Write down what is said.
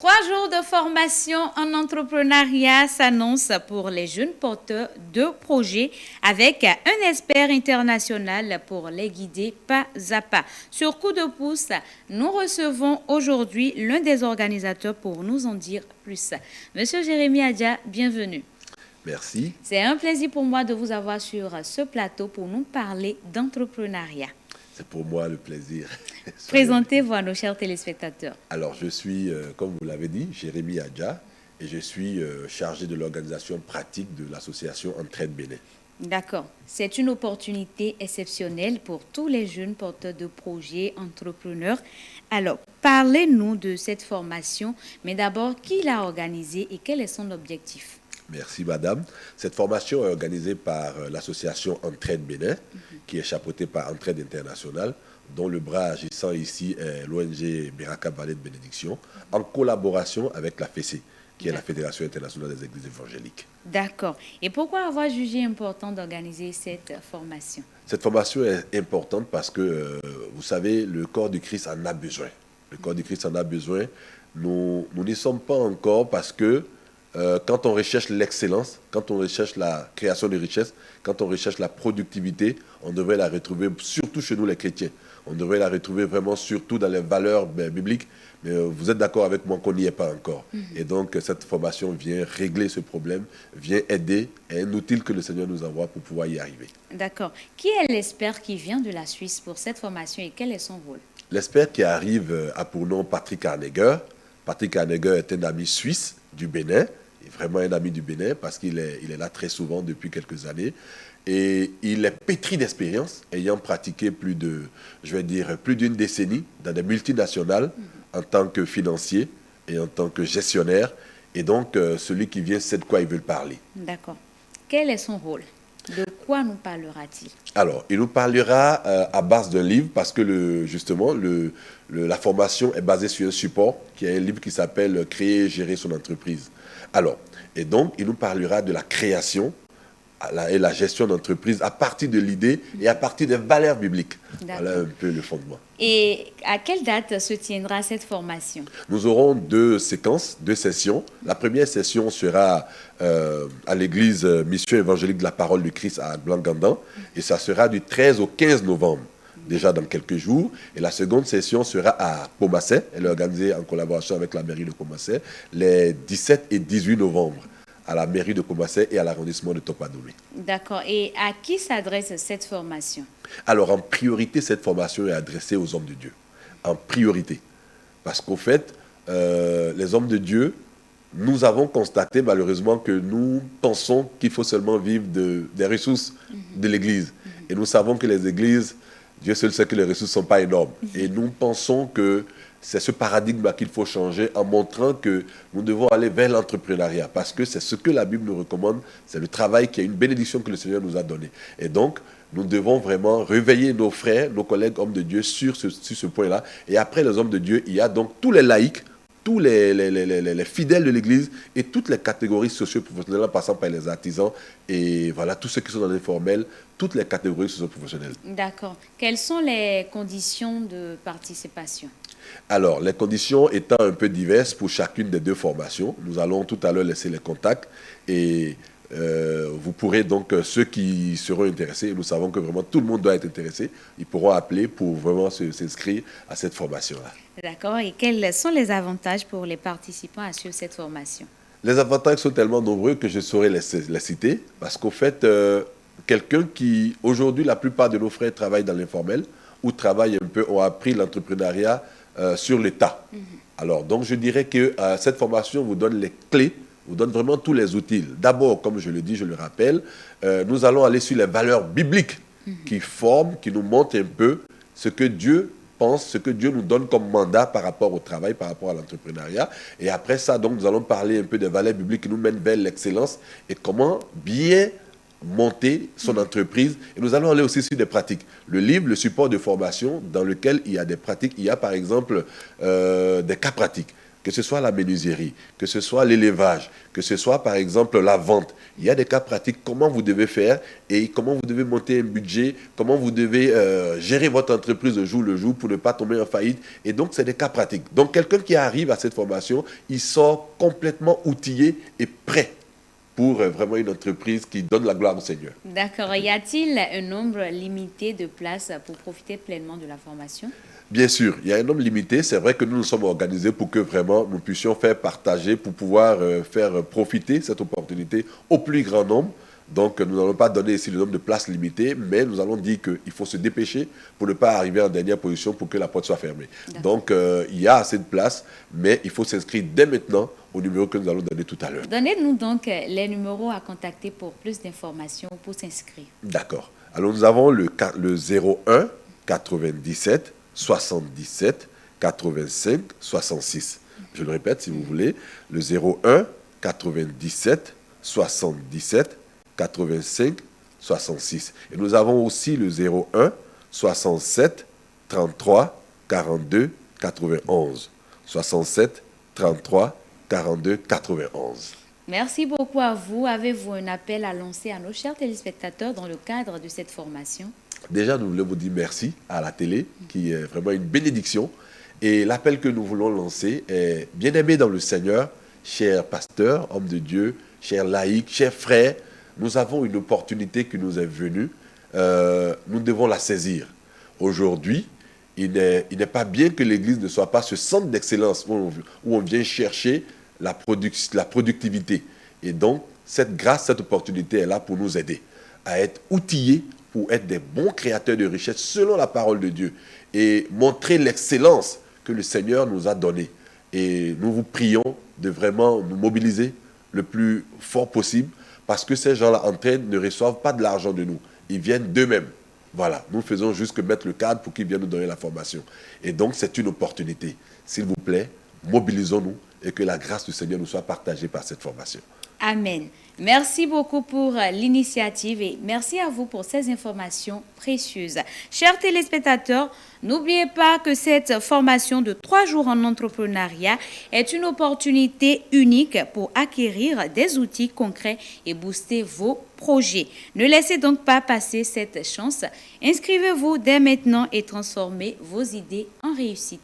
3 jours de formation en entrepreneuriat s'annoncent pour les jeunes porteurs de projets avec un expert international pour les guider pas à pas. Sur coup de pouce, nous recevons aujourd'hui l'un des organisateurs pour nous en dire plus. Monsieur Jérémy Adja, bienvenue. Merci. C'est un plaisir pour moi de vous avoir sur ce plateau pour nous parler d'entrepreneuriat. C'est pour moi le plaisir. Présentez-vous à nos chers téléspectateurs. Alors, je suis, comme vous l'avez dit, Jérémy Adja, et je suis chargé de l'organisation pratique de l'association Entraide Bénin. D'accord. C'est une opportunité exceptionnelle pour tous les jeunes porteurs de projets, entrepreneurs. Alors, parlez-nous de cette formation, mais d'abord, qui l'a organisée et quel est son objectif? Merci, madame. Cette formation est organisée par l'association Entraide Bénin, qui est chapeautée par Entraide International, dont le bras agissant ici est l'ONG Beraka Vallée de Bénédiction, en collaboration avec la FECE, qui est la Fédération internationale des églises évangéliques. D'accord. Et pourquoi avoir jugé important d'organiser cette formation? Cette formation est importante parce que, vous savez, le corps du Christ en a besoin. Le corps du Christ en a besoin. Nous n'y sommes pas encore parce que quand on recherche l'excellence, quand on recherche la création de richesses, quand on recherche la productivité, on devrait la retrouver surtout chez nous les chrétiens. On devrait la retrouver vraiment surtout dans les valeurs bibliques. Mais vous êtes d'accord avec moi qu'on n'y est pas encore. Et donc cette formation vient régler ce problème, vient aider, est un outil que le Seigneur nous envoie pour pouvoir y arriver. D'accord. Qui est l'expert qui vient de la Suisse pour cette formation et quel est son rôle? L'expert qui arrive a pour nom Patrick Arneger. Patrick Arneger est un ami suisse du Bénin, vraiment un ami du Bénin parce qu'il est là très souvent depuis quelques années. Et il est pétri d'expérience, ayant pratiqué plus d'une décennie dans des multinationales en tant que financier et en tant que gestionnaire. Et donc, celui qui vient sait de quoi il veut parler. D'accord. Quel est son rôle? De quoi nous parlera-t-il? Alors, il nous parlera à base d'un livre parce que justement, la formation est basée sur un support qui est un livre qui s'appelle « Créer et gérer son entreprise ». Alors, et donc, il nous parlera de la création et la gestion d'entreprise à partir de l'idée et à partir des valeurs bibliques. Voilà un peu le fondement. Et à quelle date se tiendra cette formation? Nous aurons 2 séquences, 2 sessions. La première session sera à l'église Mission évangélique de la Parole du Christ à Blanc-Gandan et ça sera du 13 au 15 novembre. Déjà dans quelques jours. Et la seconde session sera à Pomassé. Elle est organisée en collaboration avec la mairie de Pomassé les 17 et 18 novembre à la mairie de Pomassé et à l'arrondissement de Topadoulé. D'accord. Et à qui s'adresse cette formation? Alors, en priorité, cette formation est adressée aux hommes de Dieu. En priorité. Parce qu'au fait, les hommes de Dieu, nous avons constaté malheureusement que nous pensons qu'il faut seulement vivre des ressources de l'Église. Et nous savons que les églises, Dieu seul sait que les ressources ne sont pas énormes. Et nous pensons que c'est ce paradigme-là qu'il faut changer en montrant que nous devons aller vers l'entrepreneuriat parce que c'est ce que la Bible nous recommande, c'est le travail qui est une bénédiction que le Seigneur nous a donnée. Et donc, nous devons vraiment réveiller nos frères, nos collègues hommes de Dieu sur ce point-là. Et après les hommes de Dieu, il y a donc tous les laïcs, tous les fidèles de l'Église et toutes les catégories socio-professionnelles en passant par les artisans et voilà, tous ceux qui sont dans l'informel, toutes les catégories socio-professionnelles. D'accord. Quelles sont les conditions de participation? Alors, les conditions étant un peu diverses pour chacune des 2 formations, nous allons tout à l'heure laisser les contacts et vous pourrez donc, ceux qui seront intéressés, nous savons que vraiment tout le monde doit être intéressé, ils pourront appeler pour vraiment s'inscrire à cette formation-là. D'accord. Et quels sont les avantages pour les participants à suivre cette formation? Les avantages sont tellement nombreux que je saurais les citer parce qu'au fait, quelqu'un qui, aujourd'hui, la plupart de nos frères travaillent dans l'informel ou travaillent un peu, ont appris l'entrepreneuriat sur l'État. Alors, donc, je dirais que cette formation vous donne les clés, vous donne vraiment tous les outils. D'abord, comme je le dis, je le rappelle, nous allons aller sur les valeurs bibliques qui forment, qui nous montrent un peu ce que Dieu pense, ce que Dieu nous donne comme mandat par rapport au travail, par rapport à l'entrepreneuriat. Et après ça, donc, nous allons parler un peu des valeurs bibliques qui nous mènent vers l'excellence et comment bien monter son entreprise. Et nous allons aller aussi sur des pratiques. Le livre, le support de formation dans lequel il y a des pratiques, il y a par exemple des cas pratiques. que ce soit la menuiserie, que ce soit l'élevage, que ce soit par exemple la vente. Il y a des cas pratiques, comment vous devez faire et comment vous devez monter un budget, comment vous devez gérer votre entreprise au jour le jour pour ne pas tomber en faillite. Et donc, c'est des cas pratiques. Donc, quelqu'un qui arrive à cette formation, il sort complètement outillé et prêt pour vraiment une entreprise qui donne la gloire au Seigneur. D'accord. Y a-t-il un nombre limité de places pour profiter pleinement de la formation? Bien sûr, il y a un nombre limité. C'est vrai que nous nous sommes organisés pour que vraiment nous puissions faire partager, pour pouvoir faire profiter cette opportunité au plus grand nombre. Donc, nous n'allons pas donner ici le nombre de places limitées, mais nous allons dire qu'il faut se dépêcher pour ne pas arriver en dernière position pour que la porte soit fermée. Donc, il y a assez de places, mais il faut s'inscrire dès maintenant au numéro que nous allons donner tout à l'heure. Donnez-nous donc les numéros à contacter pour plus d'informations ou pour s'inscrire. D'accord. Alors, nous avons le 01 97 77 85 66. Je le répète si vous voulez, le 01 97 77 85 66. Et nous avons aussi le 01 67 33 42 91. 67 33 42 91. Merci beaucoup à vous. Avez-vous un appel à lancer à nos chers téléspectateurs dans le cadre de cette formation? Déjà, nous voulons vous dire merci à la télé, qui est vraiment une bénédiction. Et l'appel que nous voulons lancer est: bien-aimés dans le Seigneur, chers pasteurs, hommes de Dieu, chers laïcs, chers frères, nous avons une opportunité qui nous est venue. Nous devons la saisir. Aujourd'hui, il n'est pas bien que l'Église ne soit pas ce centre d'excellence où on vient chercher la productivité. Et donc, cette grâce, cette opportunité est là pour nous aider à être outillés pour être des bons créateurs de richesses selon la parole de Dieu et montrer l'excellence que le Seigneur nous a donnée. Et nous vous prions de vraiment nous mobiliser le plus fort possible, parce que ces gens-là en train ne reçoivent pas de l'argent de nous. Ils viennent d'eux-mêmes. Voilà, nous faisons juste que mettre le cadre pour qu'ils viennent nous donner la formation. Et donc, c'est une opportunité. S'il vous plaît, mobilisons-nous et que la grâce du Seigneur nous soit partagée par cette formation. Amen. Merci beaucoup pour l'initiative et merci à vous pour ces informations précieuses. Chers téléspectateurs, n'oubliez pas que cette formation de 3 jours en entrepreneuriat est une opportunité unique pour acquérir des outils concrets et booster vos projets. Ne laissez donc pas passer cette chance. Inscrivez-vous dès maintenant et transformez vos idées en réussite.